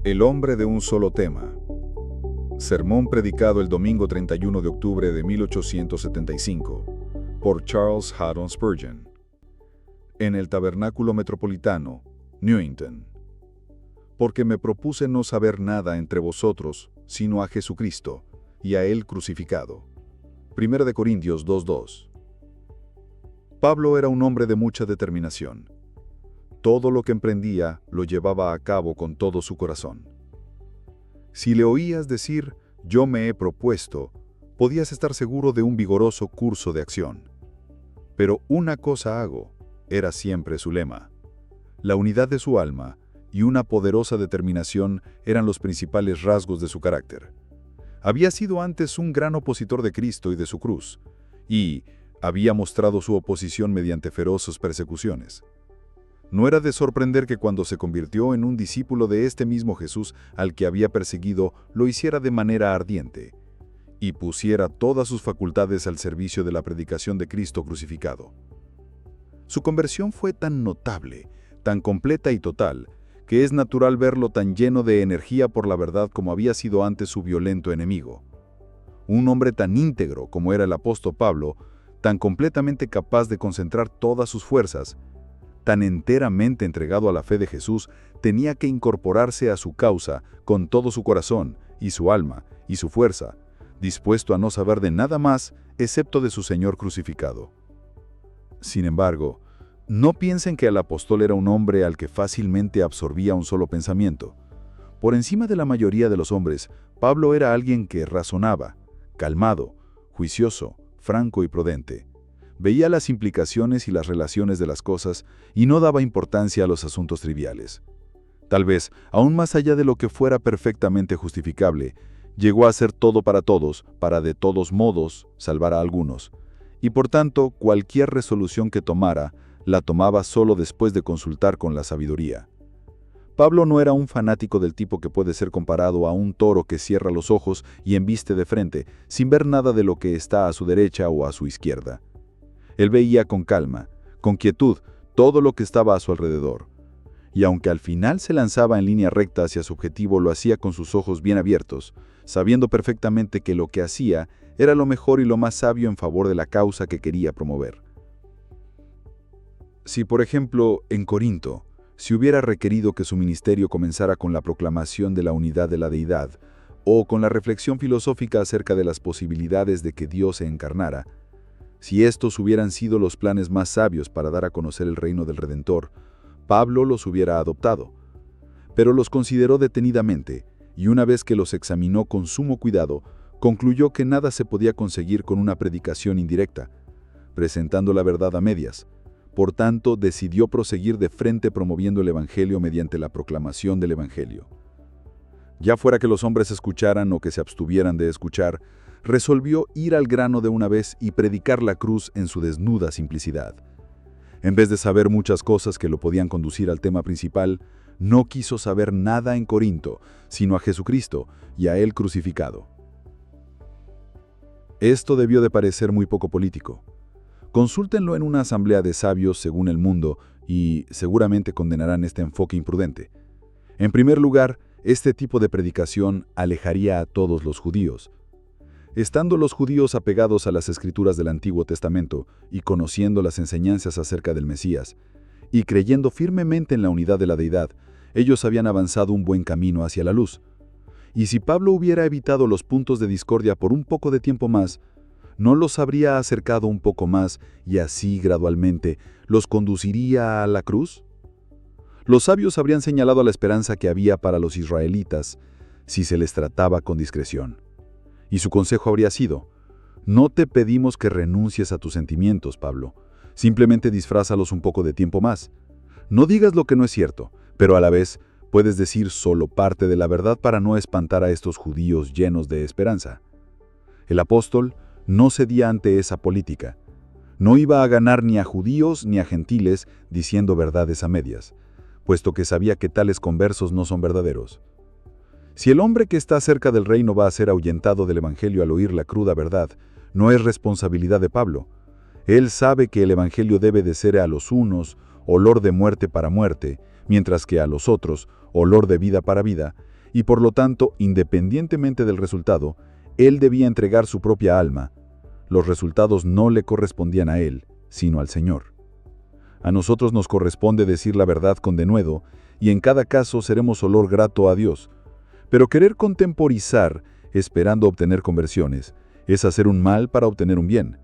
El hombre de un solo tema. Sermón predicado el domingo 31 de octubre de 1875 por Charles Haddon Spurgeon en el Tabernáculo Metropolitano, Newington. Porque me propuse no saber nada entre vosotros, sino a Jesucristo, y a Él crucificado. 1 de Corintios 2:2. Pablo era un hombre de mucha determinación. Todo lo que emprendía lo llevaba a cabo con todo su corazón. Si le oías decir, yo me he propuesto, podías estar seguro de un vigoroso curso de acción. Pero una cosa hago, era siempre su lema. La unidad de su alma y una poderosa determinación eran los principales rasgos de su carácter. Había sido antes un gran opositor de Cristo y de su cruz, y había mostrado su oposición mediante feroces persecuciones. No era de sorprender que cuando se convirtió en un discípulo de este mismo Jesús al que había perseguido, lo hiciera de manera ardiente, y pusiera todas sus facultades al servicio de la predicación de Cristo crucificado. Su conversión fue tan notable, tan completa y total, que es natural verlo tan lleno de energía por la verdad como había sido antes su violento enemigo. Un hombre tan íntegro como era el apóstol Pablo, tan completamente capaz de concentrar todas sus fuerzas, tan enteramente entregado a la fe de Jesús, tenía que incorporarse a su causa con todo su corazón, y su alma, y su fuerza, dispuesto a no saber de nada más excepto de su Señor crucificado. Sin embargo, no piensen que el apóstol era un hombre al que fácilmente absorbía un solo pensamiento. Por encima de la mayoría de los hombres, Pablo era alguien que razonaba, calmado, juicioso, franco y prudente. Veía las implicaciones y las relaciones de las cosas y no daba importancia a los asuntos triviales. Tal vez, aún más allá de lo que fuera perfectamente justificable, llegó a hacer todo para todos, para de todos modos salvar a algunos, y por tanto cualquier resolución que tomara, la tomaba solo después de consultar con la sabiduría. Pablo no era un fanático del tipo que puede ser comparado a un toro que cierra los ojos y embiste de frente, sin ver nada de lo que está a su derecha o a su izquierda. Él veía con calma, con quietud, todo lo que estaba a su alrededor. Y aunque al final se lanzaba en línea recta hacia su objetivo, lo hacía con sus ojos bien abiertos, sabiendo perfectamente que lo que hacía era lo mejor y lo más sabio en favor de la causa que quería promover. Si, por ejemplo, en Corinto, se hubiera requerido que su ministerio comenzara con la proclamación de la unidad de la deidad, o con la reflexión filosófica acerca de las posibilidades de que Dios se encarnara, si estos hubieran sido los planes más sabios para dar a conocer el reino del Redentor, Pablo los hubiera adoptado. Pero los consideró detenidamente, y una vez que los examinó con sumo cuidado, concluyó que nada se podía conseguir con una predicación indirecta, presentando la verdad a medias. Por tanto, decidió proseguir de frente promoviendo el Evangelio mediante la proclamación del Evangelio. Ya fuera que los hombres escucharan o que se abstuvieran de escuchar, resolvió ir al grano de una vez y predicar la cruz en su desnuda simplicidad. En vez de saber muchas cosas que lo podían conducir al tema principal, no quiso saber nada en Corinto, sino a Jesucristo y a Él crucificado. Esto debió de parecer muy poco político. Consúltenlo en una asamblea de sabios según el mundo y seguramente condenarán este enfoque imprudente. En primer lugar, este tipo de predicación alejaría a todos los judíos. Estando los judíos apegados a las escrituras del Antiguo Testamento y conociendo las enseñanzas acerca del Mesías, y creyendo firmemente en la unidad de la deidad, ellos habían avanzado un buen camino hacia la luz. Y si Pablo hubiera evitado los puntos de discordia por un poco de tiempo más, ¿no los habría acercado un poco más y así gradualmente los conduciría a la cruz? Los sabios habrían señalado la esperanza que había para los israelitas si se les trataba con discreción. Y su consejo habría sido, no te pedimos que renuncies a tus sentimientos, Pablo, simplemente disfrázalos un poco de tiempo más. No digas lo que no es cierto, pero a la vez puedes decir solo parte de la verdad para no espantar a estos judíos llenos de esperanza. El apóstol no cedía ante esa política. No iba a ganar ni a judíos ni a gentiles diciendo verdades a medias, puesto que sabía que tales conversos no son verdaderos. Si el hombre que está cerca del reino va a ser ahuyentado del Evangelio al oír la cruda verdad, no es responsabilidad de Pablo. Él sabe que el Evangelio debe de ser a los unos olor de muerte para muerte, mientras que a los otros olor de vida para vida, y por lo tanto, independientemente del resultado, él debía entregar su propia alma. Los resultados no le correspondían a él, sino al Señor. A nosotros nos corresponde decir la verdad con denuedo, y en cada caso seremos olor grato a Dios. Pero querer contemporizar, esperando obtener conversiones, es hacer un mal para obtener un bien,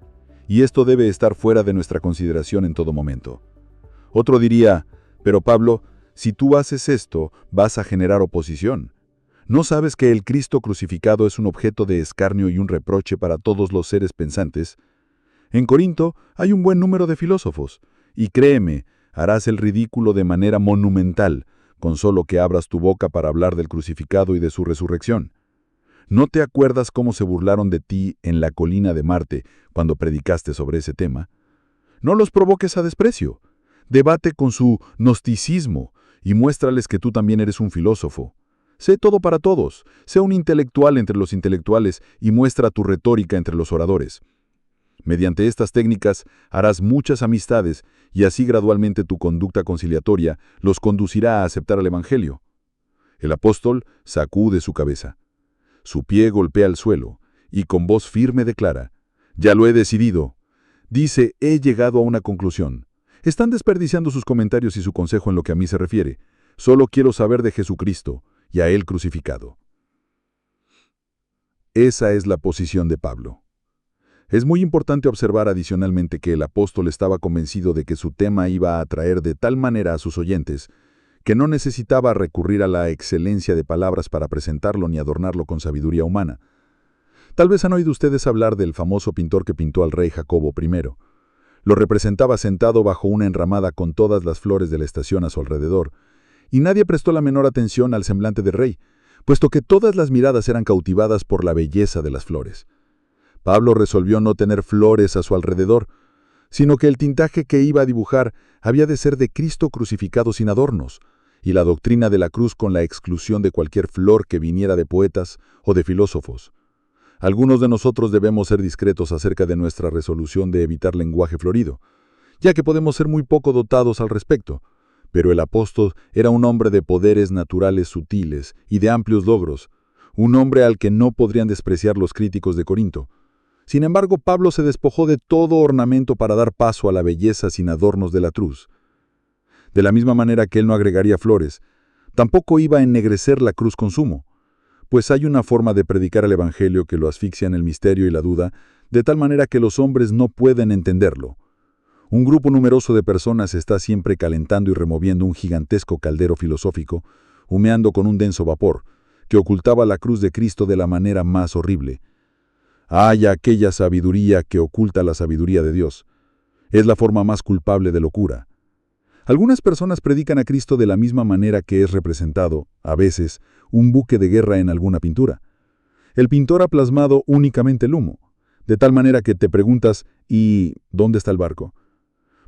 y esto debe estar fuera de nuestra consideración en todo momento. Otro diría, pero Pablo, si tú haces esto, vas a generar oposición. ¿No sabes que el Cristo crucificado es un objeto de escarnio y un reproche para todos los seres pensantes? En Corinto hay un buen número de filósofos, y créeme, harás el ridículo de manera monumental, con solo que abras tu boca para hablar del crucificado y de su resurrección. ¿No te acuerdas cómo se burlaron de ti en la colina de Marte cuando predicaste sobre ese tema? No los provoques a desprecio. Debate con su gnosticismo y muéstrales que tú también eres un filósofo. Sé todo para todos, sé un intelectual entre los intelectuales y muestra tu retórica entre los oradores. Mediante estas técnicas harás muchas amistades y así gradualmente tu conducta conciliatoria los conducirá a aceptar el Evangelio. El apóstol sacude su cabeza. Su pie golpea el suelo y con voz firme declara, «Ya lo he decidido». Dice, «He llegado a una conclusión. Están desperdiciando sus comentarios y su consejo en lo que a mí se refiere. Solo quiero saber de Jesucristo y a Él crucificado». Esa es la posición de Pablo. Es muy importante observar adicionalmente que el apóstol estaba convencido de que su tema iba a atraer de tal manera a sus oyentes que no necesitaba recurrir a la excelencia de palabras para presentarlo ni adornarlo con sabiduría humana. Tal vez han oído ustedes hablar del famoso pintor que pintó al rey Jacobo I. Lo representaba sentado bajo una enramada con todas las flores de la estación a su alrededor, y nadie prestó la menor atención al semblante del rey, puesto que todas las miradas eran cautivadas por la belleza de las flores. Pablo resolvió no tener flores a su alrededor, sino que el tintaje que iba a dibujar había de ser de Cristo crucificado sin adornos, y la doctrina de la cruz con la exclusión de cualquier flor que viniera de poetas o de filósofos. Algunos de nosotros debemos ser discretos acerca de nuestra resolución de evitar lenguaje florido, ya que podemos ser muy poco dotados al respecto, pero el apóstol era un hombre de poderes naturales sutiles y de amplios logros, un hombre al que no podrían despreciar los críticos de Corinto. Sin embargo, Pablo se despojó de todo ornamento para dar paso a la belleza sin adornos de la cruz. De la misma manera que él no agregaría flores, tampoco iba a ennegrecer la cruz con zumo, pues hay una forma de predicar el Evangelio que lo asfixia en el misterio y la duda, de tal manera que los hombres no pueden entenderlo. Un grupo numeroso de personas está siempre calentando y removiendo un gigantesco caldero filosófico, humeando con un denso vapor, que ocultaba la cruz de Cristo de la manera más horrible. ¡Ay, aquella sabiduría que oculta la sabiduría de Dios! Es la forma más culpable de locura. Algunas personas predican a Cristo de la misma manera que es representado, a veces, un buque de guerra en alguna pintura. El pintor ha plasmado únicamente el humo, de tal manera que te preguntas, ¿y dónde está el barco?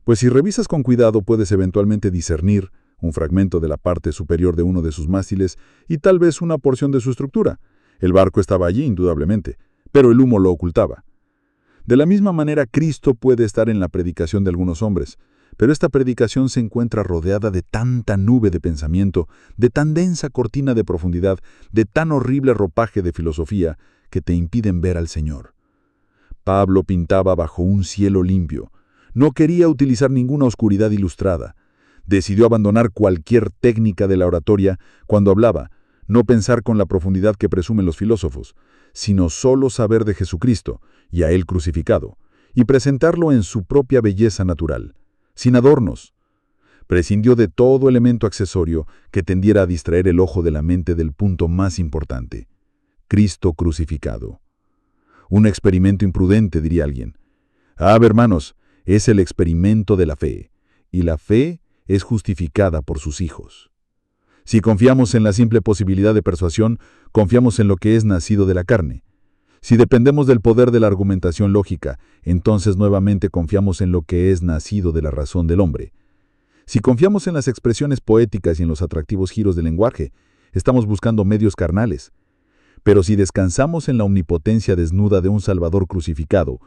Pues si revisas con cuidado puedes eventualmente discernir un fragmento de la parte superior de uno de sus mástiles y tal vez una porción de su estructura. El barco estaba allí, indudablemente, pero el humo lo ocultaba. De la misma manera, Cristo puede estar en la predicación de algunos hombres, pero esta predicación se encuentra rodeada de tanta nube de pensamiento, de tan densa cortina de profundidad, de tan horrible ropaje de filosofía, que te impiden ver al Señor. Pablo pintaba bajo un cielo limpio. No quería utilizar ninguna oscuridad ilustrada. Decidió abandonar cualquier técnica de la oratoria cuando hablaba, no pensar con la profundidad que presumen los filósofos, sino solo saber de Jesucristo y a Él crucificado, y presentarlo en su propia belleza natural, sin adornos. Prescindió de todo elemento accesorio que tendiera a distraer el ojo de la mente del punto más importante, Cristo crucificado. Un experimento imprudente, diría alguien. Hermanos, es el experimento de la fe, y la fe es justificada por sus hijos. Si confiamos en la simple posibilidad de persuasión, confiamos en lo que es nacido de la carne. Si dependemos del poder de la argumentación lógica, entonces nuevamente confiamos en lo que es nacido de la razón del hombre. Si confiamos en las expresiones poéticas y en los atractivos giros del lenguaje, estamos buscando medios carnales. Pero si descansamos en la omnipotencia desnuda de un Salvador crucificado,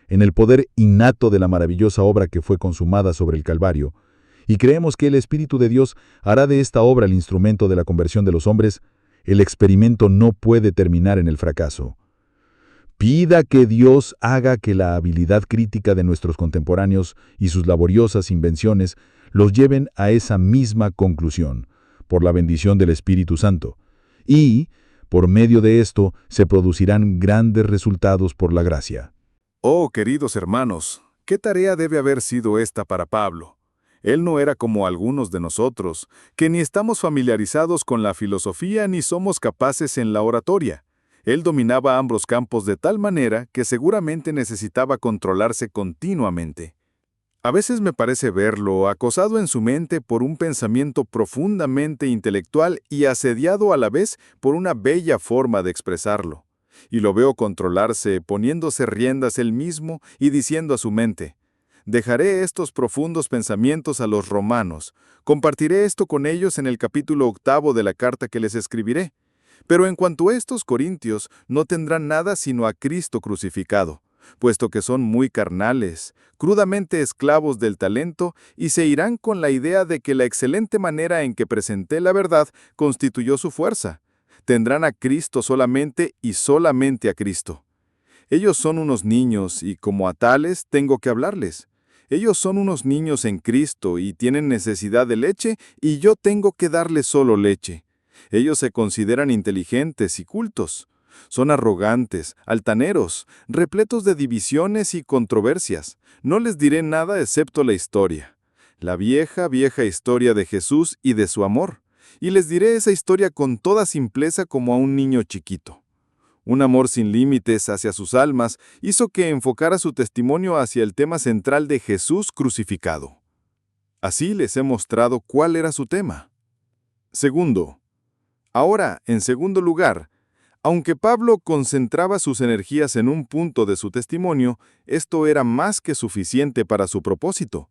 en el poder innato de la maravillosa obra que fue consumada sobre el Calvario, y creemos que el Espíritu de Dios hará de esta obra el instrumento de la conversión de los hombres, el experimento no puede terminar en el fracaso. Pida que Dios haga que la habilidad crítica de nuestros contemporáneos y sus laboriosas invenciones los lleven a esa misma conclusión, por la bendición del Espíritu Santo. Y, por medio de esto, se producirán grandes resultados por la gracia. Oh, queridos hermanos, ¿qué tarea debe haber sido esta para Pablo? Él no era como algunos de nosotros, que ni estamos familiarizados con la filosofía ni somos capaces en la oratoria. Él dominaba ambos campos de tal manera que seguramente necesitaba controlarse continuamente. A veces me parece verlo acosado en su mente por un pensamiento profundamente intelectual y asediado a la vez por una bella forma de expresarlo. Y lo veo controlarse, poniéndose riendas él mismo y diciendo a su mente: dejaré estos profundos pensamientos a los romanos, compartiré esto con ellos en el capítulo 8 de la carta que les escribiré. Pero en cuanto a estos corintios, no tendrán nada sino a Cristo crucificado, puesto que son muy carnales, crudamente esclavos del talento, y se irán con la idea de que la excelente manera en que presenté la verdad constituyó su fuerza. Tendrán a Cristo solamente y solamente a Cristo. Ellos son unos niños y como a tales tengo que hablarles. Ellos son unos niños en Cristo y tienen necesidad de leche y yo tengo que darles solo leche. Ellos se consideran inteligentes y cultos. Son arrogantes, altaneros, repletos de divisiones y controversias. No les diré nada excepto la historia. La vieja, vieja historia de Jesús y de su amor. Y les diré esa historia con toda simpleza como a un niño chiquito. Un amor sin límites hacia sus almas hizo que enfocara su testimonio hacia el tema central de Jesús crucificado. Así les he mostrado cuál era su tema. Segundo, ahora, en segundo lugar, aunque Pablo concentraba sus energías en un punto de su testimonio, esto era más que suficiente para su propósito.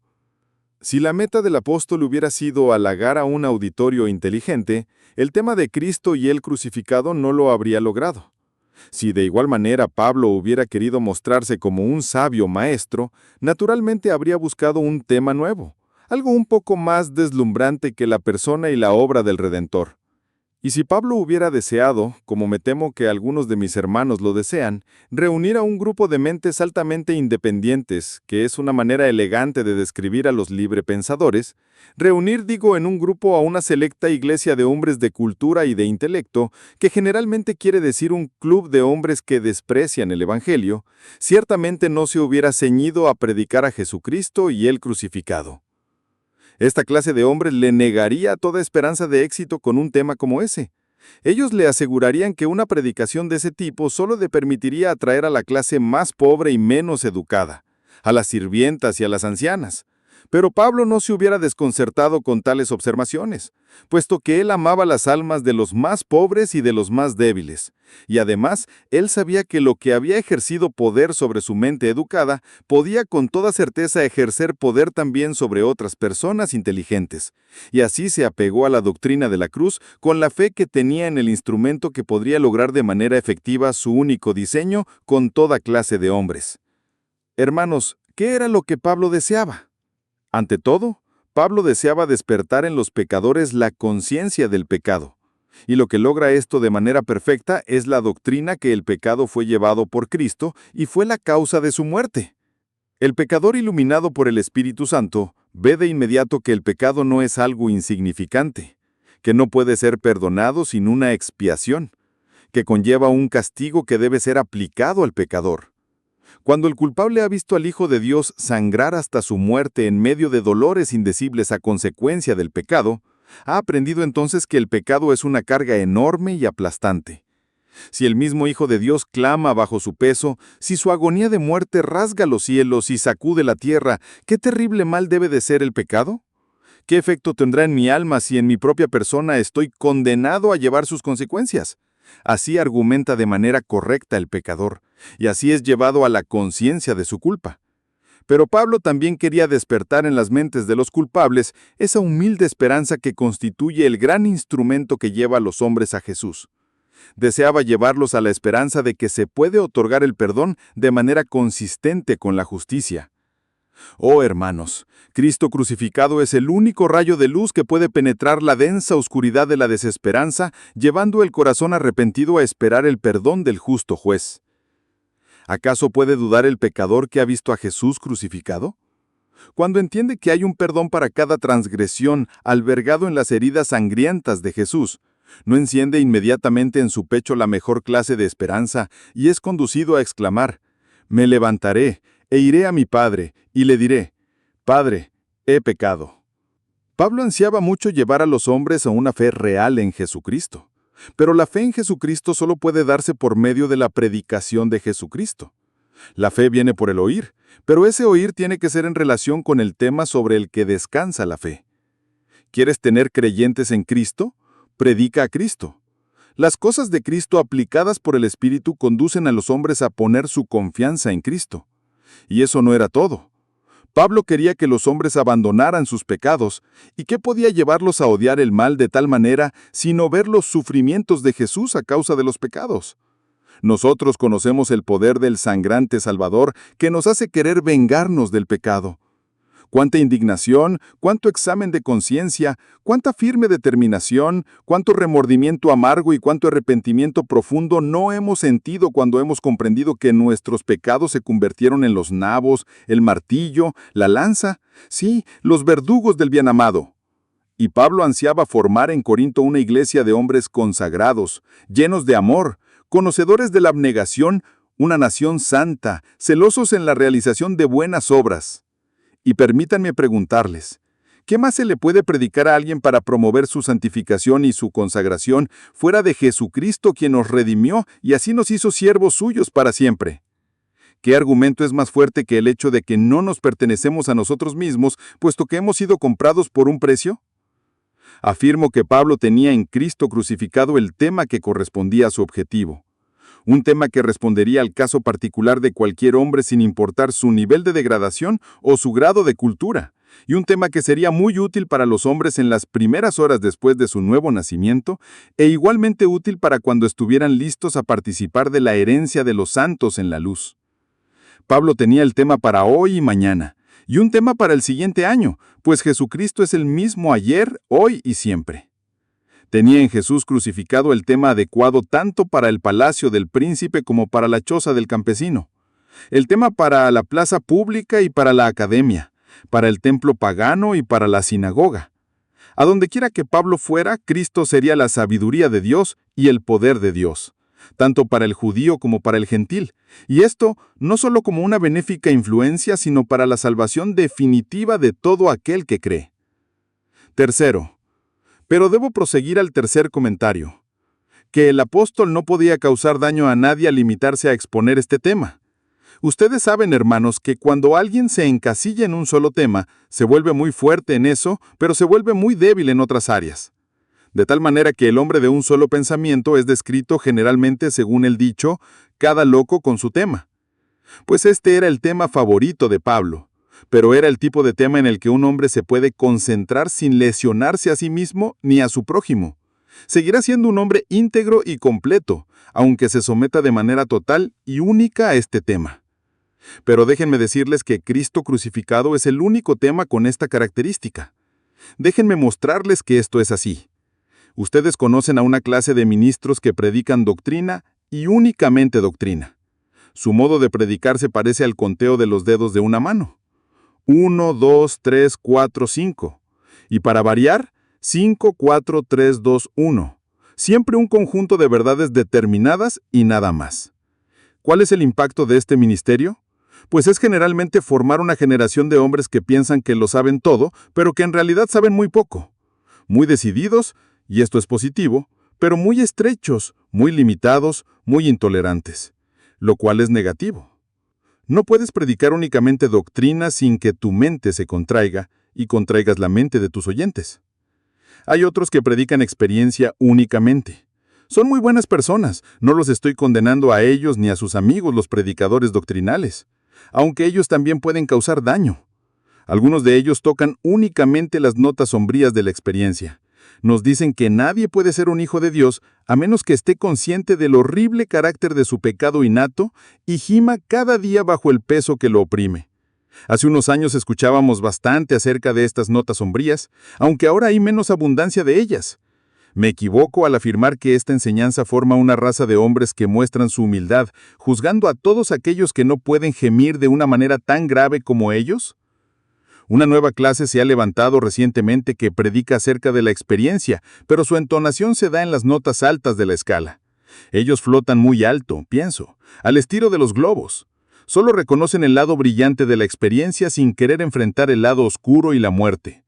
Si la meta del apóstol hubiera sido halagar a un auditorio inteligente, el tema de Cristo y el crucificado no lo habría logrado. Si de igual manera Pablo hubiera querido mostrarse como un sabio maestro, naturalmente habría buscado un tema nuevo, algo un poco más deslumbrante que la persona y la obra del Redentor. Y si Pablo hubiera deseado, como me temo que algunos de mis hermanos lo desean, reunir a un grupo de mentes altamente independientes, que es una manera elegante de describir a los librepensadores, reunir, digo, en un grupo a una selecta iglesia de hombres de cultura y de intelecto, que generalmente quiere decir un club de hombres que desprecian el Evangelio, ciertamente no se hubiera ceñido a predicar a Jesucristo y el crucificado. Esta clase de hombres le negaría toda esperanza de éxito con un tema como ese. Ellos le asegurarían que una predicación de ese tipo solo le permitiría atraer a la clase más pobre y menos educada, a las sirvientas y a las ancianas. Pero Pablo no se hubiera desconcertado con tales observaciones, puesto que él amaba las almas de los más pobres y de los más débiles. Y además, él sabía que lo que había ejercido poder sobre su mente educada, podía con toda certeza ejercer poder también sobre otras personas inteligentes. Y así se apegó a la doctrina de la cruz con la fe que tenía en el instrumento que podría lograr de manera efectiva su único diseño con toda clase de hombres. Hermanos, ¿qué era lo que Pablo deseaba? Ante todo, Pablo deseaba despertar en los pecadores la conciencia del pecado. Y lo que logra esto de manera perfecta es la doctrina que el pecado fue llevado por Cristo y fue la causa de su muerte. El pecador iluminado por el Espíritu Santo ve de inmediato que el pecado no es algo insignificante, que no puede ser perdonado sin una expiación, que conlleva un castigo que debe ser aplicado al pecador. Cuando el culpable ha visto al Hijo de Dios sangrar hasta su muerte en medio de dolores indecibles a consecuencia del pecado, ha aprendido entonces que el pecado es una carga enorme y aplastante. Si el mismo Hijo de Dios clama bajo su peso, si su agonía de muerte rasga los cielos y sacude la tierra, ¿qué terrible mal debe de ser el pecado? ¿Qué efecto tendrá en mi alma si en mi propia persona estoy condenado a llevar sus consecuencias? Así argumenta de manera correcta el pecador, y así es llevado a la conciencia de su culpa. Pero Pablo también quería despertar en las mentes de los culpables esa humilde esperanza que constituye el gran instrumento que lleva a los hombres a Jesús. Deseaba llevarlos a la esperanza de que se puede otorgar el perdón de manera consistente con la justicia. Oh, hermanos, Cristo crucificado es el único rayo de luz que puede penetrar la densa oscuridad de la desesperanza, llevando el corazón arrepentido a esperar el perdón del justo juez. ¿Acaso puede dudar el pecador que ha visto a Jesús crucificado? Cuando entiende que hay un perdón para cada transgresión albergado en las heridas sangrientas de Jesús, no enciende inmediatamente en su pecho la mejor clase de esperanza y es conducido a exclamar: «Me levantaré e iré a mi Padre y le diré: Padre, he pecado». Pablo ansiaba mucho llevar a los hombres a una fe real en Jesucristo, pero la fe en Jesucristo solo puede darse por medio de la predicación de Jesucristo. La fe viene por el oír, pero ese oír tiene que ser en relación con el tema sobre el que descansa la fe. ¿Quieres tener creyentes en Cristo? Predica a Cristo. Las cosas de Cristo aplicadas por el Espíritu conducen a los hombres a poner su confianza en Cristo. Y eso no era todo. Pablo quería que los hombres abandonaran sus pecados, ¿y qué podía llevarlos a odiar el mal de tal manera sino ver los sufrimientos de Jesús a causa de los pecados? Nosotros conocemos el poder del sangrante Salvador que nos hace querer vengarnos del pecado. Cuánta indignación, cuánto examen de conciencia, cuánta firme determinación, cuánto remordimiento amargo y cuánto arrepentimiento profundo no hemos sentido cuando hemos comprendido que nuestros pecados se convirtieron en los nabos, el martillo, la lanza, sí, los verdugos del bien amado. Y Pablo ansiaba formar en Corinto una iglesia de hombres consagrados, llenos de amor, conocedores de la abnegación, una nación santa, celosos en la realización de buenas obras. Y permítanme preguntarles, ¿qué más se le puede predicar a alguien para promover su santificación y su consagración fuera de Jesucristo quien nos redimió y así nos hizo siervos suyos para siempre? ¿Qué argumento es más fuerte que el hecho de que no nos pertenecemos a nosotros mismos, puesto que hemos sido comprados por un precio? Afirmo que Pablo tenía en Cristo crucificado el tema que correspondía a su objetivo. Un tema que respondería al caso particular de cualquier hombre sin importar su nivel de degradación o su grado de cultura, y un tema que sería muy útil para los hombres en las primeras horas después de su nuevo nacimiento, e igualmente útil para cuando estuvieran listos a participar de la herencia de los santos en la luz. Pablo tenía el tema para hoy y mañana, y un tema para el siguiente año, pues Jesucristo es el mismo ayer, hoy y siempre. Tenía en Jesús crucificado el tema adecuado tanto para el palacio del príncipe como para la choza del campesino. El tema para la plaza pública y para la academia, para el templo pagano y para la sinagoga. A donde quiera que Pablo fuera, Cristo sería la sabiduría de Dios y el poder de Dios, tanto para el judío como para el gentil, y esto no solo como una benéfica influencia, sino para la salvación definitiva de todo aquel que cree. Tercero, pero debo proseguir al tercer comentario, que el apóstol no podía causar daño a nadie al limitarse a exponer este tema. Ustedes saben, hermanos, que cuando alguien se encasilla en un solo tema, se vuelve muy fuerte en eso, pero se vuelve muy débil en otras áreas. De tal manera que el hombre de un solo pensamiento es descrito generalmente según el dicho, cada loco con su tema. Pues este era el tema favorito de Pablo. Pero era el tipo de tema en el que un hombre se puede concentrar sin lesionarse a sí mismo ni a su prójimo. Seguirá siendo un hombre íntegro y completo, aunque se someta de manera total y única a este tema. Pero déjenme decirles que Cristo crucificado es el único tema con esta característica. Déjenme mostrarles que esto es así. Ustedes conocen a una clase de ministros que predican doctrina y únicamente doctrina. Su modo de predicar se parece al conteo de los dedos de una mano. 1, 2, 3, 4, 5. Y para variar, 5, 4, 3, 2, 1. Siempre un conjunto de verdades determinadas y nada más. ¿Cuál es el impacto de este ministerio? Pues es generalmente formar una generación de hombres que piensan que lo saben todo, pero que en realidad saben muy poco. Muy decididos, y esto es positivo, pero muy estrechos, muy limitados, muy intolerantes, lo cual es negativo. No puedes predicar únicamente doctrina sin que tu mente se contraiga y contraigas la mente de tus oyentes. Hay otros que predican experiencia únicamente. Son muy buenas personas, no los estoy condenando a ellos ni a sus amigos los predicadores doctrinales, aunque ellos también pueden causar daño. Algunos de ellos tocan únicamente las notas sombrías de la experiencia. Nos dicen que nadie puede ser un hijo de Dios a menos que esté consciente del horrible carácter de su pecado innato y gima cada día bajo el peso que lo oprime. Hace unos años escuchábamos bastante acerca de estas notas sombrías, aunque ahora hay menos abundancia de ellas. Me equivoco al afirmar que esta enseñanza forma una raza de hombres que muestran su humildad, juzgando a todos aquellos que no pueden gemir de una manera tan grave como ellos. Una nueva clase se ha levantado recientemente que predica acerca de la experiencia, pero su entonación se da en las notas altas de la escala. Ellos flotan muy alto, pienso, al estilo de los globos. Solo reconocen el lado brillante de la experiencia sin querer enfrentar el lado oscuro y la muerte.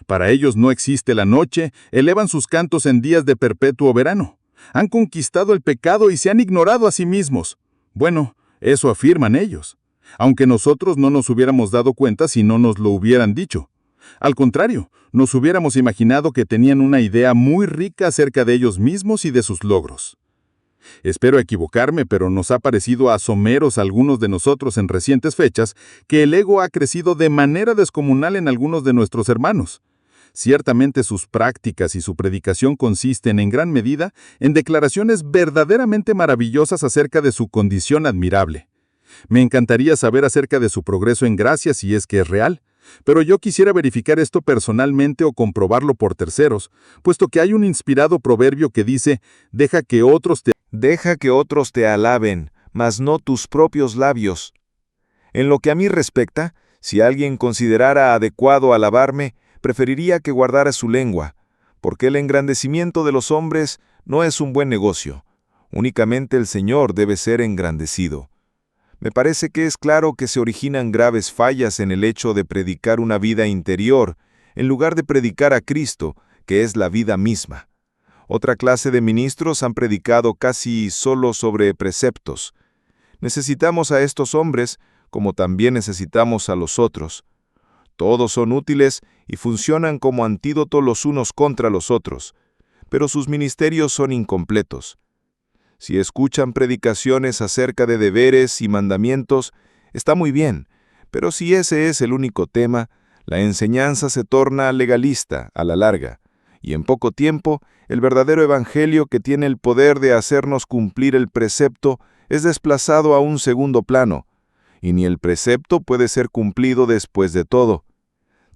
Para ellos no existe la noche, elevan sus cantos en días de perpetuo verano. Han conquistado el pecado y se han ignorado a sí mismos. Bueno, eso afirman ellos. Aunque nosotros no nos hubiéramos dado cuenta si no nos lo hubieran dicho. Al contrario, nos hubiéramos imaginado que tenían una idea muy rica acerca de ellos mismos y de sus logros. Espero equivocarme, pero nos ha parecido asomeros a algunos de nosotros en recientes fechas que el ego ha crecido de manera descomunal en algunos de nuestros hermanos. Ciertamente sus prácticas y su predicación consisten en gran medida en declaraciones verdaderamente maravillosas acerca de su condición admirable. Me encantaría saber acerca de su progreso en gracia si es que es real, pero yo quisiera verificar esto personalmente o comprobarlo por terceros, puesto que hay un inspirado proverbio que dice, Deja que otros te alaben, mas no tus propios labios. En lo que a mí respecta, si alguien considerara adecuado alabarme, preferiría que guardara su lengua, porque el engrandecimiento de los hombres no es un buen negocio. Únicamente el Señor debe ser engrandecido. Me parece que es claro que se originan graves fallas en el hecho de predicar una vida interior, en lugar de predicar a Cristo, que es la vida misma. Otra clase de ministros han predicado casi solo sobre preceptos. Necesitamos a estos hombres, como también necesitamos a los otros. Todos son útiles y funcionan como antídoto los unos contra los otros, pero sus ministerios son incompletos. Si escuchan predicaciones acerca de deberes y mandamientos, está muy bien, pero si ese es el único tema, la enseñanza se torna legalista a la larga, y en poco tiempo, el verdadero evangelio que tiene el poder de hacernos cumplir el precepto es desplazado a un segundo plano, y ni el precepto puede ser cumplido después de todo.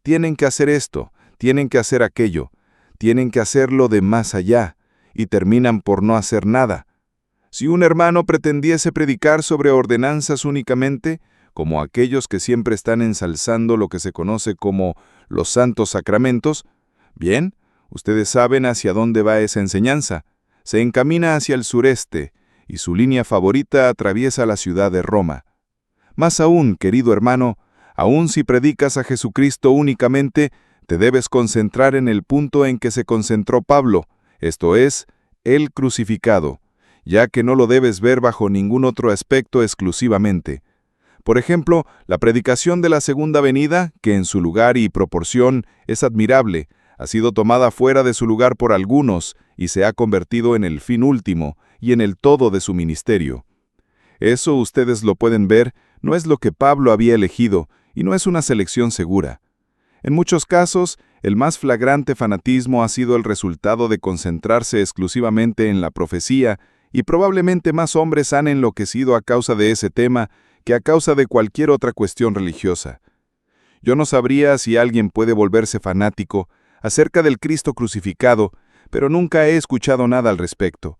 Tienen que hacer esto, tienen que hacer aquello, tienen que hacerlo de más allá, y terminan por no hacer nada. Si un hermano pretendiese predicar sobre ordenanzas únicamente, como aquellos que siempre están ensalzando lo que se conoce como los santos sacramentos, bien, ustedes saben hacia dónde va esa enseñanza. Se encamina hacia el sureste, y su línea favorita atraviesa la ciudad de Roma. Más aún, querido hermano, aun si predicas a Jesucristo únicamente, te debes concentrar en el punto en que se concentró Pablo, esto es, el crucificado, ya que no lo debes ver bajo ningún otro aspecto exclusivamente. Por ejemplo, la predicación de la segunda venida, que en su lugar y proporción es admirable, ha sido tomada fuera de su lugar por algunos y se ha convertido en el fin último y en el todo de su ministerio. Eso ustedes lo pueden ver, no es lo que Pablo había elegido y no es una selección segura. En muchos casos, el más flagrante fanatismo ha sido el resultado de concentrarse exclusivamente en la profecía y probablemente más hombres han enloquecido a causa de ese tema que a causa de cualquier otra cuestión religiosa. Yo no sabría si alguien puede volverse fanático acerca del Cristo crucificado, pero nunca he escuchado nada al respecto.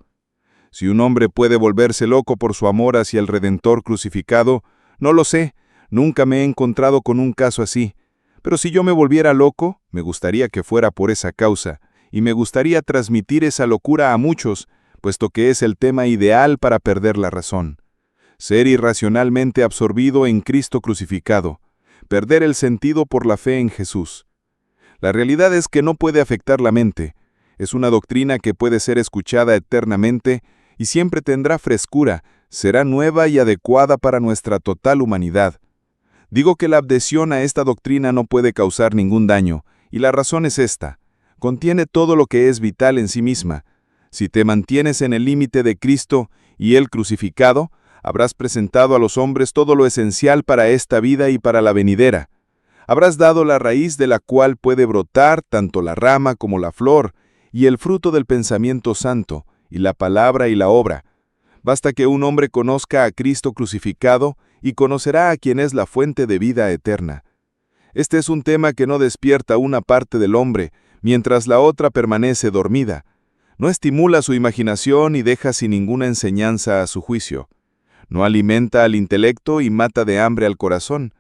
Si un hombre puede volverse loco por su amor hacia el Redentor crucificado, no lo sé, nunca me he encontrado con un caso así. Pero si yo me volviera loco, me gustaría que fuera por esa causa, y me gustaría transmitir esa locura a muchos, puesto que es el tema ideal para perder la razón. Ser irracionalmente absorbido en Cristo crucificado, perder el sentido por la fe en Jesús. La realidad es que no puede afectar la mente. Es una doctrina que puede ser escuchada eternamente y siempre tendrá frescura, será nueva y adecuada para nuestra total humanidad. Digo que la adhesión a esta doctrina no puede causar ningún daño, y la razón es esta. Contiene todo lo que es vital en sí misma. Si te mantienes en el límite de Cristo y Él crucificado, habrás presentado a los hombres todo lo esencial para esta vida y para la venidera. Habrás dado la raíz de la cual puede brotar tanto la rama como la flor, y el fruto del pensamiento santo, y la palabra y la obra. Basta que un hombre conozca a Cristo crucificado, y conocerá a quien es la fuente de vida eterna. Este es un tema que no despierta una parte del hombre, mientras la otra permanece dormida. No estimula su imaginación y deja sin ninguna enseñanza a su juicio. No alimenta al intelecto y mata de hambre al corazón.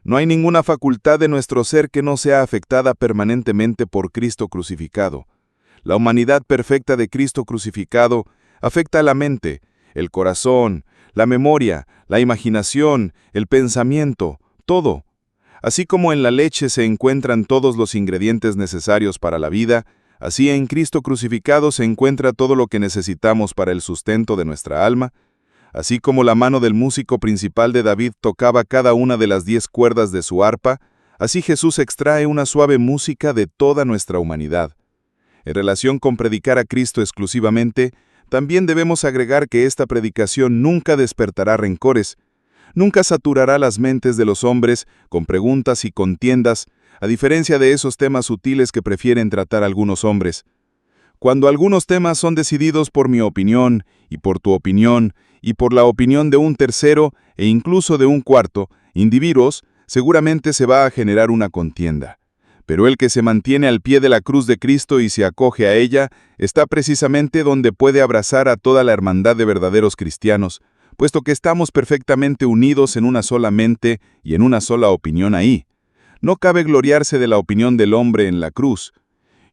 No hay ninguna facultad de nuestro ser que no sea afectada permanentemente por Cristo crucificado. La humanidad perfecta de Cristo crucificado afecta a la mente, el corazón, la memoria, la imaginación, el pensamiento, todo. Así como en la leche se encuentran todos los ingredientes necesarios para la vida, así en Cristo crucificado se encuentra todo lo que necesitamos para el sustento de nuestra alma. Así como la mano del músico principal de David tocaba cada una de las 10 cuerdas de su arpa, así Jesús extrae una suave música de toda nuestra humanidad. En relación con predicar a Cristo exclusivamente, también debemos agregar que esta predicación nunca despertará rencores, nunca saturará las mentes de los hombres con preguntas y contiendas, a diferencia de esos temas sutiles que prefieren tratar algunos hombres. Cuando algunos temas son decididos por mi opinión, y por tu opinión, y por la opinión de un tercero e incluso de un cuarto, individuos, seguramente se va a generar una contienda. Pero el que se mantiene al pie de la cruz de Cristo y se acoge a ella, está precisamente donde puede abrazar a toda la hermandad de verdaderos cristianos, puesto que estamos perfectamente unidos en una sola mente y en una sola opinión ahí. No cabe gloriarse de la opinión del hombre en la cruz.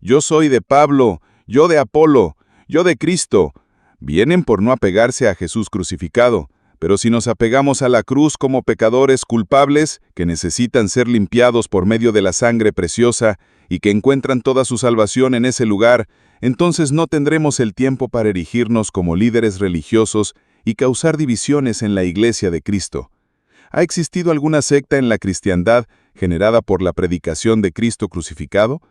Yo soy de Pablo, yo de Apolo, yo de Cristo. Vienen por no apegarse a Jesús crucificado, pero si nos apegamos a la cruz como pecadores culpables que necesitan ser limpiados por medio de la sangre preciosa y que encuentran toda su salvación en ese lugar, entonces no tendremos el tiempo para erigirnos como líderes religiosos y causar divisiones en la Iglesia de Cristo. ¿Ha existido alguna secta en la cristiandad generada por la predicación de Cristo crucificado?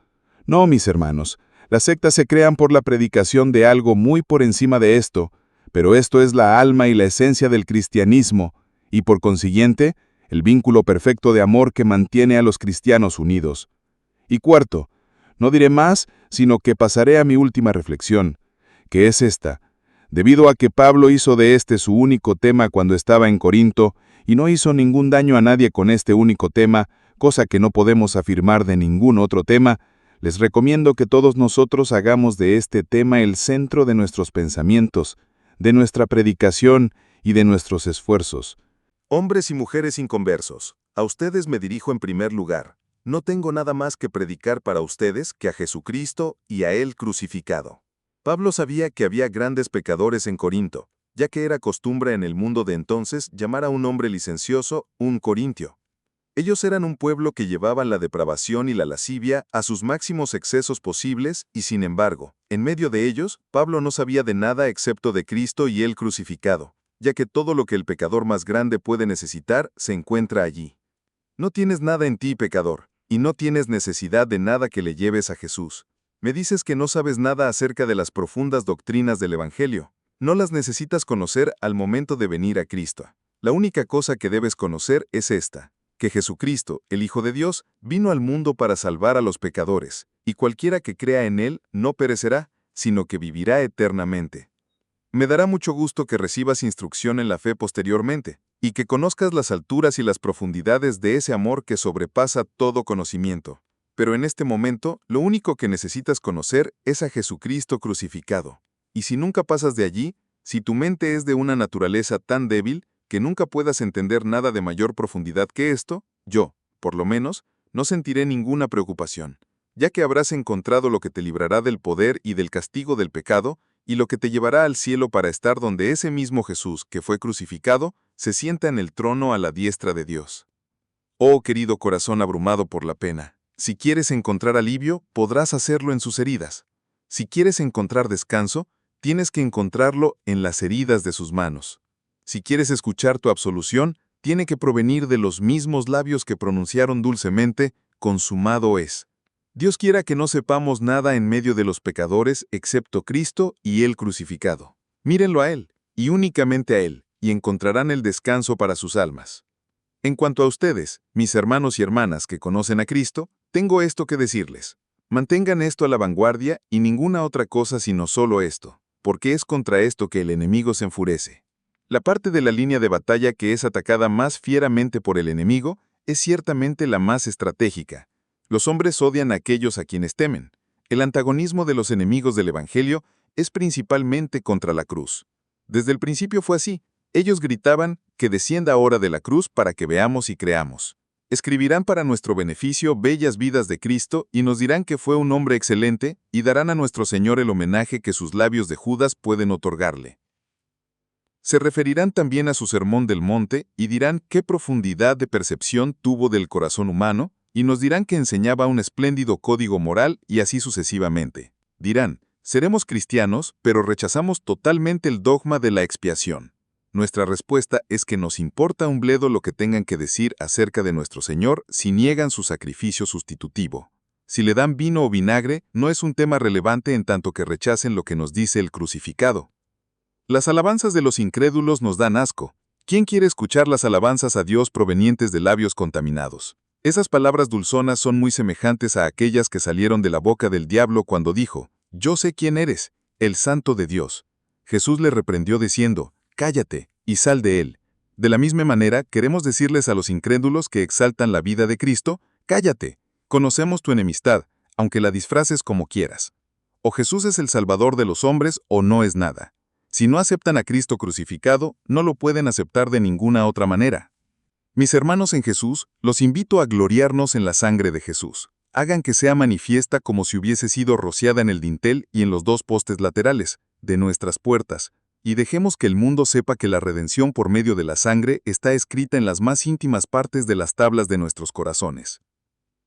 No, mis hermanos. Las sectas se crean por la predicación de algo muy por encima de esto, pero esto es la alma y la esencia del cristianismo, y por consiguiente, el vínculo perfecto de amor que mantiene a los cristianos unidos. Y cuarto, no diré más, sino que pasaré a mi última reflexión, que es esta. Debido a que Pablo hizo de este su único tema cuando estaba en Corinto, y no hizo ningún daño a nadie con este único tema, cosa que no podemos afirmar de ningún otro tema, les recomiendo que todos nosotros hagamos de este tema el centro de nuestros pensamientos, de nuestra predicación y de nuestros esfuerzos. Hombres y mujeres inconversos, a ustedes me dirijo en primer lugar. No tengo nada más que predicar para ustedes que a Jesucristo y a Él crucificado. Pablo sabía que había grandes pecadores en Corinto, ya que era costumbre en el mundo de entonces llamar a un hombre licencioso un corintio. Ellos eran un pueblo que llevaban la depravación y la lascivia a sus máximos excesos posibles y, sin embargo, en medio de ellos, Pablo no sabía de nada excepto de Cristo y Él crucificado, ya que todo lo que el pecador más grande puede necesitar se encuentra allí. No tienes nada en ti, pecador, y no tienes necesidad de nada que le lleves a Jesús. Me dices que no sabes nada acerca de las profundas doctrinas del Evangelio. No las necesitas conocer al momento de venir a Cristo. La única cosa que debes conocer es esta: que Jesucristo, el Hijo de Dios, vino al mundo para salvar a los pecadores, y cualquiera que crea en Él no perecerá, sino que vivirá eternamente. Me dará mucho gusto que recibas instrucción en la fe posteriormente, y que conozcas las alturas y las profundidades de ese amor que sobrepasa todo conocimiento. Pero en este momento, lo único que necesitas conocer es a Jesucristo crucificado. Y si nunca pasas de allí, si tu mente es de una naturaleza tan débil, que nunca puedas entender nada de mayor profundidad que esto, yo, por lo menos, no sentiré ninguna preocupación, ya que habrás encontrado lo que te librará del poder y del castigo del pecado, y lo que te llevará al cielo para estar donde ese mismo Jesús, que fue crucificado, se sienta en el trono a la diestra de Dios. Oh querido corazón abrumado por la pena, si quieres encontrar alivio, podrás hacerlo en sus heridas. Si quieres encontrar descanso, tienes que encontrarlo en las heridas de sus manos. Si quieres escuchar tu absolución, tiene que provenir de los mismos labios que pronunciaron dulcemente, consumado es. Dios quiera que no sepamos nada en medio de los pecadores excepto Cristo y Él crucificado. Mírenlo a Él, y únicamente a Él, y encontrarán el descanso para sus almas. En cuanto a ustedes, mis hermanos y hermanas que conocen a Cristo, tengo esto que decirles. Mantengan esto a la vanguardia y ninguna otra cosa sino solo esto, porque es contra esto que el enemigo se enfurece. La parte de la línea de batalla que es atacada más fieramente por el enemigo es ciertamente la más estratégica. Los hombres odian a aquellos a quienes temen. El antagonismo de los enemigos del Evangelio es principalmente contra la cruz. Desde el principio fue así. Ellos gritaban que descienda ahora de la cruz para que veamos y creamos. Escribirán para nuestro beneficio bellas vidas de Cristo y nos dirán que fue un hombre excelente y darán a nuestro Señor el homenaje que sus labios de Judas pueden otorgarle. Se referirán también a su sermón del monte y dirán qué profundidad de percepción tuvo del corazón humano y nos dirán que enseñaba un espléndido código moral y así sucesivamente. Dirán, seremos cristianos, pero rechazamos totalmente el dogma de la expiación. Nuestra respuesta es que nos importa un bledo lo que tengan que decir acerca de nuestro Señor si niegan su sacrificio sustitutivo. Si le dan vino o vinagre, no es un tema relevante en tanto que rechacen lo que nos dice el crucificado. Las alabanzas de los incrédulos nos dan asco. ¿Quién quiere escuchar las alabanzas a Dios provenientes de labios contaminados? Esas palabras dulzonas son muy semejantes a aquellas que salieron de la boca del diablo cuando dijo, «Yo sé quién eres, el Santo de Dios». Jesús le reprendió diciendo, «Cállate, y sal de él». De la misma manera, queremos decirles a los incrédulos que exaltan la vida de Cristo, «Cállate, conocemos tu enemistad, aunque la disfraces como quieras». O Jesús es el Salvador de los hombres o no es nada. Si no aceptan a Cristo crucificado, no lo pueden aceptar de ninguna otra manera. Mis hermanos en Jesús, los invito a gloriarnos en la sangre de Jesús. Hagan que sea manifiesta como si hubiese sido rociada en el dintel y en los dos postes laterales de nuestras puertas, y dejemos que el mundo sepa que la redención por medio de la sangre está escrita en las más íntimas partes de las tablas de nuestros corazones.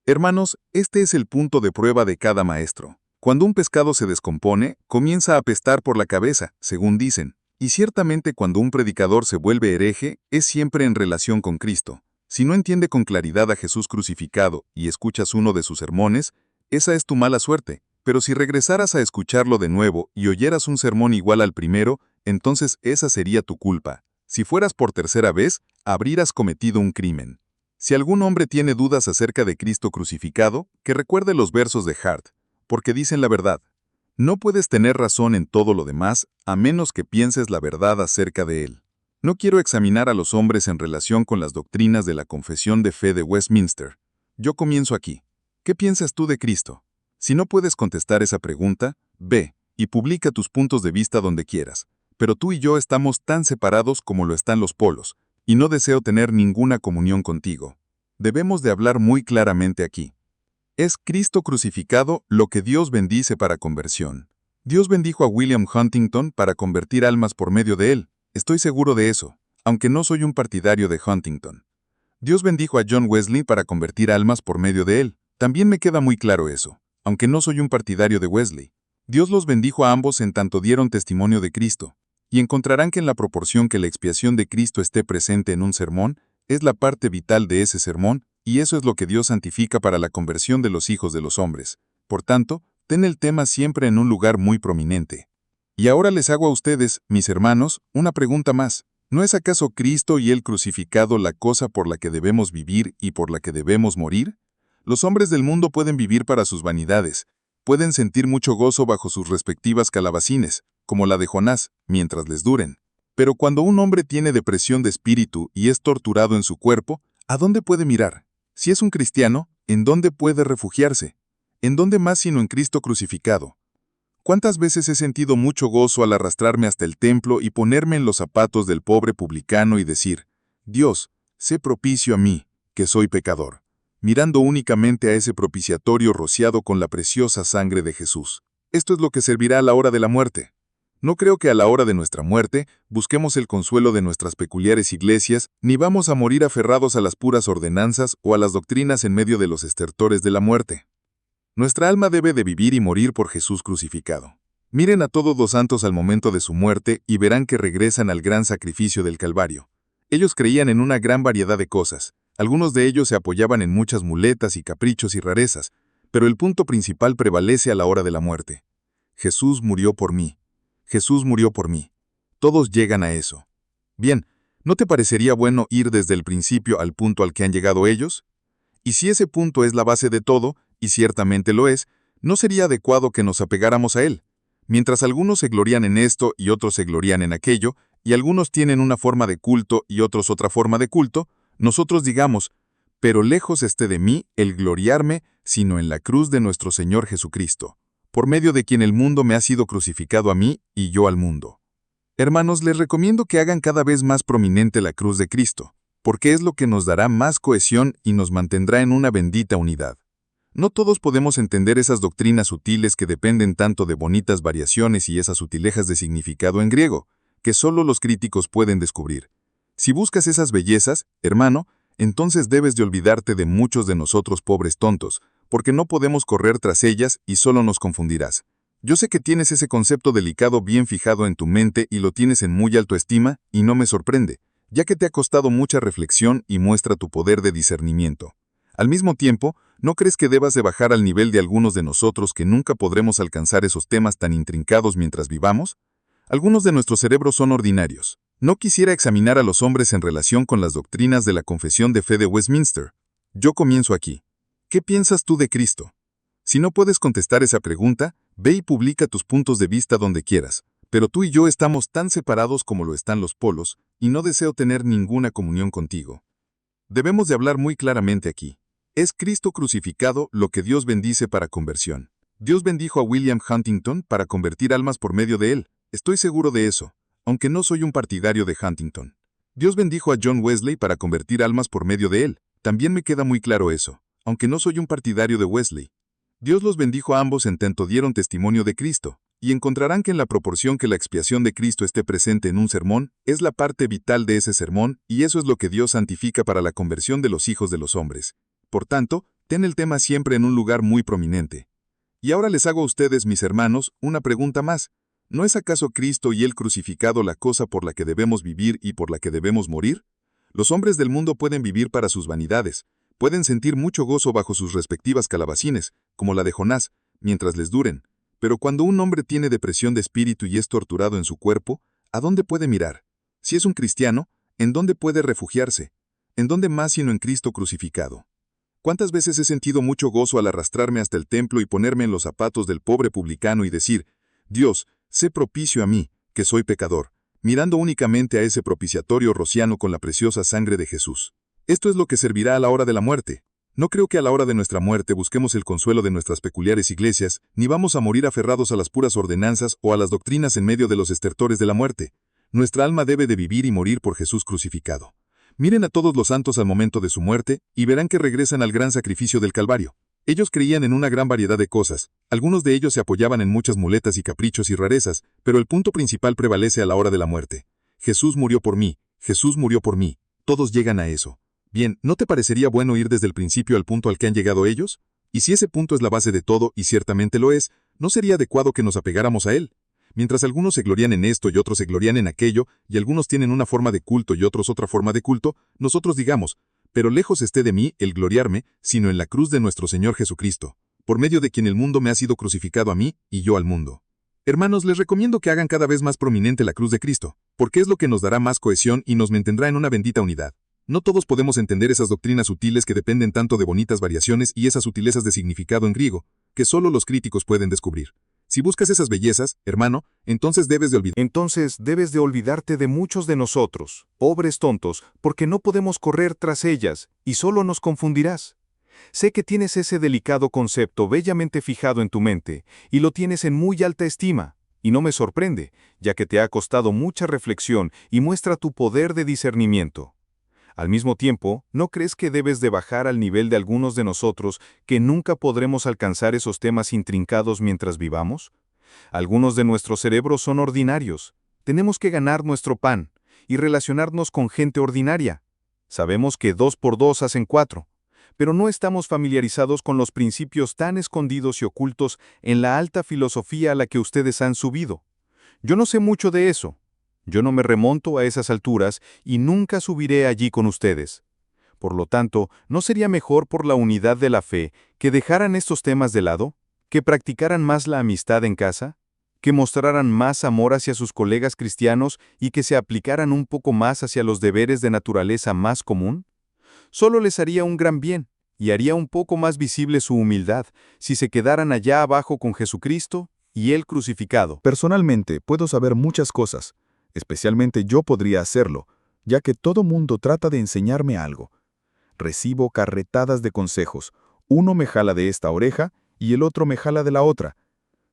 Hermanos, este es el punto de prueba de cada maestro. Cuando un pescado se descompone, comienza a apestar por la cabeza, según dicen, y ciertamente cuando un predicador se vuelve hereje, es siempre en relación con Cristo. Si no entiende con claridad a Jesús crucificado y escuchas uno de sus sermones, esa es tu mala suerte, pero si regresaras a escucharlo de nuevo y oyeras un sermón igual al primero, entonces esa sería tu culpa. Si fueras por tercera vez, habrías cometido un crimen. Si algún hombre tiene dudas acerca de Cristo crucificado, que recuerde los versos de Hart, porque dicen la verdad. No puedes tener razón en todo lo demás, a menos que pienses la verdad acerca de él. No quiero examinar a los hombres en relación con las doctrinas de la Confesión de Fe de Westminster. Yo comienzo aquí. ¿Qué piensas tú de Cristo? Si no puedes contestar esa pregunta, ve y publica tus puntos de vista donde quieras. Pero tú y yo estamos tan separados como lo están los polos, y no deseo tener ninguna comunión contigo. Debemos de hablar muy claramente aquí. Es Cristo crucificado lo que Dios bendice para conversión. Dios bendijo a William Huntington para convertir almas por medio de él. Estoy seguro de eso, aunque no soy un partidario de Huntington. Dios bendijo a John Wesley para convertir almas por medio de él. También me queda muy claro eso, aunque no soy un partidario de Wesley. Dios los bendijo a ambos en tanto dieron testimonio de Cristo. Y encontrarán que en la proporción que la expiación de Cristo esté presente en un sermón, es la parte vital de ese sermón, y eso es lo que Dios santifica para la conversión de los hijos de los hombres. Por tanto, ten el tema siempre en un lugar muy prominente. Y ahora les hago a ustedes, mis hermanos, una pregunta más. ¿No es acaso Cristo y Él crucificado la cosa por la que debemos vivir y por la que debemos morir? Los hombres del mundo pueden vivir para sus vanidades, pueden sentir mucho gozo bajo sus respectivas calabacines, como la de Jonás, mientras les duren. Pero cuando un hombre tiene depresión de espíritu y es torturado en su cuerpo, ¿a dónde puede mirar? Si es un cristiano, ¿en dónde puede refugiarse? ¿En dónde más sino en Cristo crucificado? ¿Cuántas veces he sentido mucho gozo al arrastrarme hasta el templo y ponerme en los zapatos del pobre publicano y decir, Dios, sé propicio a mí, que soy pecador, mirando únicamente a ese propiciatorio rociado con la preciosa sangre de Jesús? Esto es lo que servirá a la hora de la muerte. No creo que a la hora de nuestra muerte busquemos el consuelo de nuestras peculiares iglesias, ni vamos a morir aferrados a las puras ordenanzas o a las doctrinas en medio de los estertores de la muerte. Nuestra alma debe de vivir y morir por Jesús crucificado. Miren a todos los santos al momento de su muerte y verán que regresan al gran sacrificio del Calvario. Ellos creían en una gran variedad de cosas. Algunos de ellos se apoyaban en muchas muletas y caprichos y rarezas, pero el punto principal prevalece a la hora de la muerte. Jesús murió por mí. Jesús murió por mí. Todos llegan a eso. Bien, ¿no te parecería bueno ir desde el principio al punto al que han llegado ellos? Y si ese punto es la base de todo, y ciertamente lo es, ¿no sería adecuado que nos apegáramos a él? Mientras algunos se glorían en esto y otros se glorían en aquello, y algunos tienen una forma de culto y otros otra forma de culto, nosotros digamos, pero lejos esté de mí el gloriarme, sino en la cruz de nuestro Señor Jesucristo, por medio de quien el mundo me ha sido crucificado a mí y yo al mundo. Hermanos, les recomiendo que hagan cada vez más prominente la cruz de Cristo, porque es lo que nos dará más cohesión y nos mantendrá en una bendita unidad. No todos podemos entender esas doctrinas sutiles que dependen tanto de bonitas variaciones y esas sutilejas de significado en griego, que solo los críticos pueden descubrir. Si buscas esas bellezas, hermano, entonces debes de olvidarte de muchos de nosotros pobres tontos, porque no podemos correr tras ellas y solo nos confundirás. Yo sé que tienes ese concepto delicado bien fijado en tu mente y lo tienes en muy alto estima, y no me sorprende, ya que te ha costado mucha reflexión y muestra tu poder de discernimiento. Al mismo tiempo, ¿no crees que debas de bajar al nivel de algunos de nosotros que nunca podremos alcanzar esos temas tan intrincados mientras vivamos? Algunos de nuestros cerebros son ordinarios. No quisiera examinar a los hombres en relación con las doctrinas de la Confesión de Fe de Westminster. Yo comienzo aquí. ¿Qué piensas tú de Cristo? Si no puedes contestar esa pregunta, ve y publica tus puntos de vista donde quieras. Pero tú y yo estamos tan separados como lo están los polos, y no deseo tener ninguna comunión contigo. Debemos de hablar muy claramente aquí. Es Cristo crucificado lo que Dios bendice para conversión. Dios bendijo a William Huntington para convertir almas por medio de él. Estoy seguro de eso, aunque no soy un partidario de Huntington. Dios bendijo a John Wesley para convertir almas por medio de él. También me queda muy claro eso, aunque no soy un partidario de Wesley. Dios los bendijo a ambos en tanto dieron testimonio de Cristo, y encontrarán que en la proporción que la expiación de Cristo esté presente en un sermón, es la parte vital de ese sermón, y eso es lo que Dios santifica para la conversión de los hijos de los hombres. Por tanto, ten el tema siempre en un lugar muy prominente. Y ahora les hago a ustedes, mis hermanos, una pregunta más. ¿No es acaso Cristo y Él crucificado la cosa por la que debemos vivir y por la que debemos morir? Los hombres del mundo pueden vivir para sus vanidades, pueden sentir mucho gozo bajo sus respectivas calabacines, como la de Jonás, mientras les duren. Pero cuando un hombre tiene depresión de espíritu y es torturado en su cuerpo, ¿a dónde puede mirar? Si es un cristiano, ¿en dónde puede refugiarse? ¿En dónde más sino en Cristo crucificado? ¿Cuántas veces he sentido mucho gozo al arrastrarme hasta el templo y ponerme en los zapatos del pobre publicano y decir, Dios, sé propicio a mí, que soy pecador, mirando únicamente a ese propiciatorio rociano con la preciosa sangre de Jesús? Esto es lo que servirá a la hora de la muerte. No creo que a la hora de nuestra muerte busquemos el consuelo de nuestras peculiares iglesias, ni vamos a morir aferrados a las puras ordenanzas o a las doctrinas en medio de los estertores de la muerte. Nuestra alma debe de vivir y morir por Jesús crucificado. Miren a todos los santos al momento de su muerte y verán que regresan al gran sacrificio del Calvario. Ellos creían en una gran variedad de cosas, algunos de ellos se apoyaban en muchas muletas y caprichos y rarezas, pero el punto principal prevalece a la hora de la muerte. Jesús murió por mí, Jesús murió por mí. Todos llegan a eso. Bien, ¿no te parecería bueno ir desde el principio al punto al que han llegado ellos? Y si ese punto es la base de todo, y ciertamente lo es, ¿no sería adecuado que nos apegáramos a él? Mientras algunos se glorían en esto y otros se glorían en aquello, y algunos tienen una forma de culto y otros otra forma de culto, nosotros digamos, pero lejos esté de mí el gloriarme, sino en la cruz de nuestro Señor Jesucristo, por medio de quien el mundo me ha sido crucificado a mí y yo al mundo. Hermanos, les recomiendo que hagan cada vez más prominente la cruz de Cristo, porque es lo que nos dará más cohesión y nos mantendrá en una bendita unidad. No todos podemos entender esas doctrinas sutiles que dependen tanto de bonitas variaciones y esas sutilezas de significado en griego, que solo los críticos pueden descubrir. Si buscas esas bellezas, hermano, entonces debes de olvidarte de muchos de nosotros, pobres tontos, porque no podemos correr tras ellas, y solo nos confundirás. Sé que tienes ese delicado concepto bellamente fijado en tu mente, y lo tienes en muy alta estima, y no me sorprende, ya que te ha costado mucha reflexión y muestra tu poder de discernimiento. Al mismo tiempo, ¿no crees que debes de bajar al nivel de algunos de nosotros que nunca podremos alcanzar esos temas intrincados mientras vivamos? Algunos de nuestros cerebros son ordinarios. Tenemos que ganar nuestro pan y relacionarnos con gente ordinaria. Sabemos que 2 por 2 hacen 4, pero no estamos familiarizados con los principios tan escondidos y ocultos en la alta filosofía a la que ustedes han subido. Yo no sé mucho de eso. Yo no me remonto a esas alturas y nunca subiré allí con ustedes. Por lo tanto, ¿no sería mejor por la unidad de la fe que dejaran estos temas de lado? ¿Que practicaran más la amistad en casa? ¿Que mostraran más amor hacia sus colegas cristianos y que se aplicaran un poco más hacia los deberes de naturaleza más común? Solo les haría un gran bien y haría un poco más visible su humildad si se quedaran allá abajo con Jesucristo y Él crucificado. Personalmente, puedo saber muchas cosas. Especialmente yo podría hacerlo, ya que todo mundo trata de enseñarme algo. Recibo carretadas de consejos. Uno me jala de esta oreja y el otro me jala de la otra.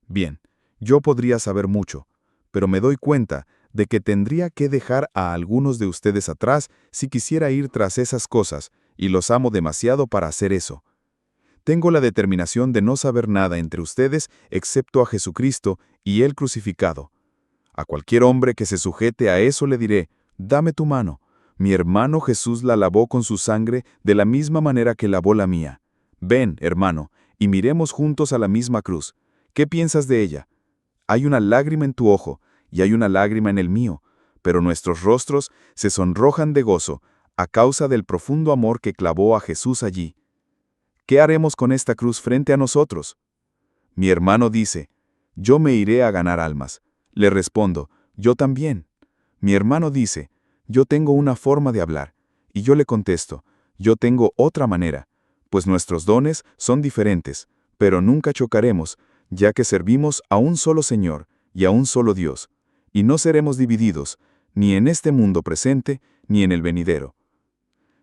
Bien, yo podría saber mucho, pero me doy cuenta de que tendría que dejar a algunos de ustedes atrás si quisiera ir tras esas cosas, y los amo demasiado para hacer eso. Tengo la determinación de no saber nada entre ustedes excepto a Jesucristo y Él crucificado. A cualquier hombre que se sujete a eso le diré, dame tu mano. Mi hermano Jesús la lavó con su sangre de la misma manera que lavó la mía. Ven, hermano, y miremos juntos a la misma cruz. ¿Qué piensas de ella? Hay una lágrima en tu ojo, y hay una lágrima en el mío, pero nuestros rostros se sonrojan de gozo a causa del profundo amor que clavó a Jesús allí. ¿Qué haremos con esta cruz frente a nosotros? Mi hermano dice, yo me iré a ganar almas. Le respondo, yo también. Mi hermano dice, yo tengo una forma de hablar. Y yo le contesto, yo tengo otra manera, pues nuestros dones son diferentes, pero nunca chocaremos, ya que servimos a un solo Señor y a un solo Dios, y no seremos divididos, ni en este mundo presente, ni en el venidero.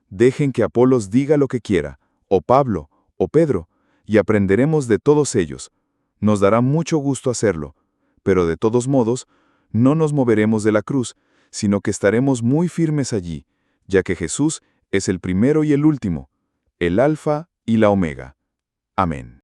Dejen que Apolos diga lo que quiera, o Pablo, o Pedro, y aprenderemos de todos ellos. Nos dará mucho gusto hacerlo, pero de todos modos, no nos moveremos de la cruz, sino que estaremos muy firmes allí, ya que Jesús es el primero y el último, el Alfa y la Omega. Amén.